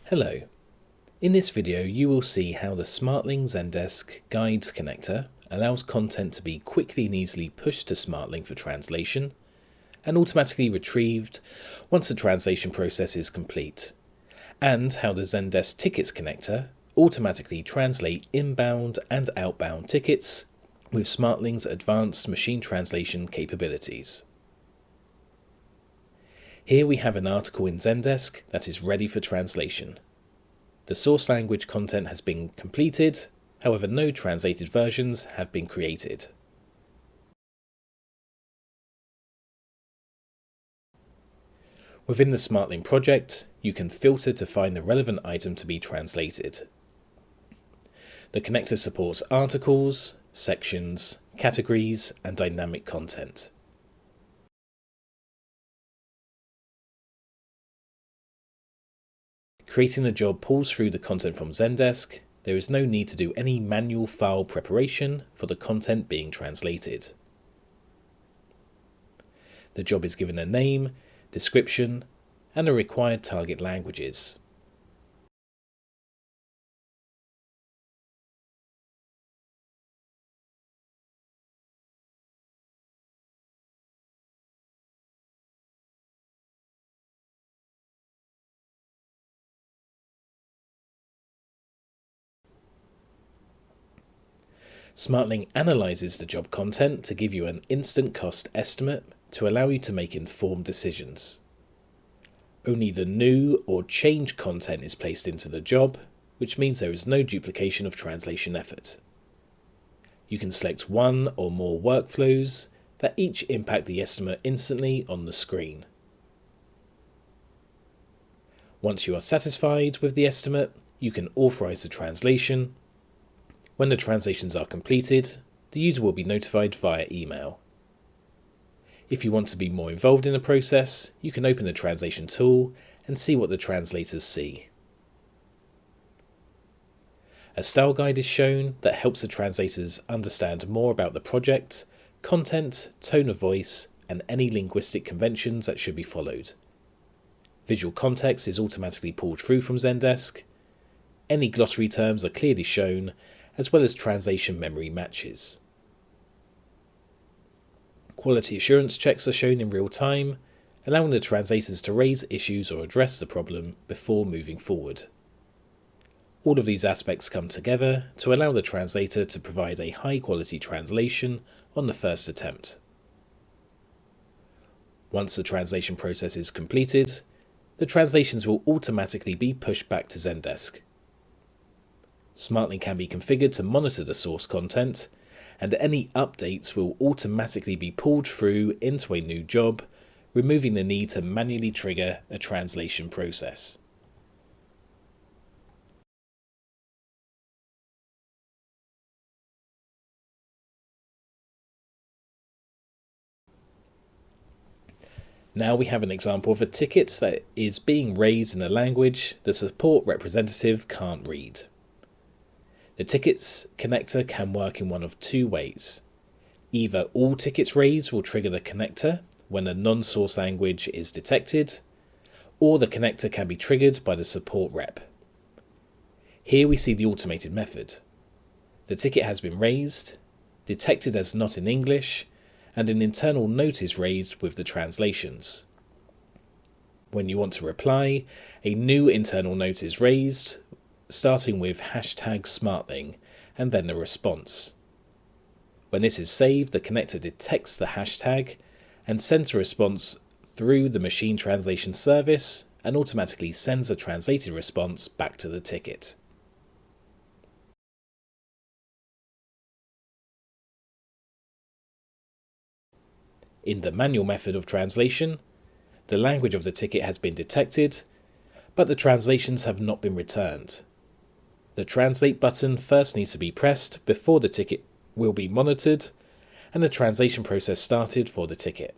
Hello. In this video you will see how the Smartling Zendesk Guides connector allows content to be quickly and easily pushed to Smartling for translation and automatically retrieved once the translation process is complete, and how the Zendesk Tickets connector automatically translate inbound and outbound tickets with Smartling's advanced machine translation capabilities. Here we have an article in Zendesk that is ready for translation. The source language content has been completed, however no translated versions have been created. Within the Smartling project, you can filter to find the relevant item to be translated. The connector supports articles, sections, categories, and dynamic content. Creating the job pulls through the content from Zendesk. There is no need to do any manual file preparation for the content being translated. The job is given a name, description, and the required target languages. Smartling analyzes the job content to give you an instant cost estimate to allow you to make informed decisions. Only the new or changed content is placed into the job, which means there is no duplication of translation effort. You can select one or more workflows that each impact the estimate instantly on the screen. Once you are satisfied with the estimate, you can authorize the translation. When the translations are completed, the user will be notified via email. If you want to be more involved in the process, you can open the translation tool and see what the translators see. A style guide is shown that helps the translators understand more about the project, content, tone of voice, and any linguistic conventions that should be followed. Visual context is automatically pulled through from Zendesk. Any glossary terms are clearly shown, as well as translation memory matches. Quality assurance checks are shown in real time, allowing the translators to raise issues or address the problem before moving forward. All of these aspects come together to allow the translator to provide a high-quality translation on the first attempt. Once the translation process is completed, the translations will automatically be pushed back to Zendesk. Smartling can be configured to monitor the source content, and any updates will automatically be pulled through into a new job, removing the need to manually trigger a translation process. Now we have an example of a ticket that is being raised in a language the support representative can't read. The tickets connector can work in one of two ways. Either all tickets raised will trigger the connector when a non-source language is detected, or the connector can be triggered by the support rep. Here we see the automated method. The ticket has been raised, detected as not in English, and an internal note is raised with the translations. When you want to reply, a new internal note is raised, starting with #Smartling and then the response. When this is saved, the connector detects the hashtag and sends a response through the machine translation service and automatically sends a translated response back to the ticket. In the manual method of translation, the language of the ticket has been detected, but the translations have not been returned. The Translate button first needs to be pressed before the ticket will be monitored and the translation process started for the ticket.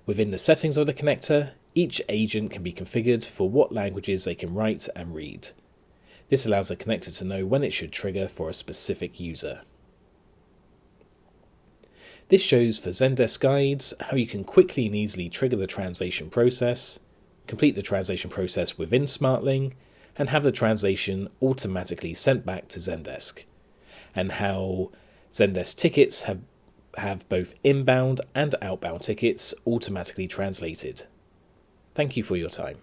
Within the settings of the connector, each agent can be configured for what languages they can write and read. This allows the connector to know when it should trigger for a specific user. This shows for Zendesk guides how you can quickly and easily trigger the translation process, complete the translation process within Smartling, and have the translation automatically sent back to Zendesk, and how Zendesk tickets have both inbound and outbound tickets automatically translated. Thank you for your time.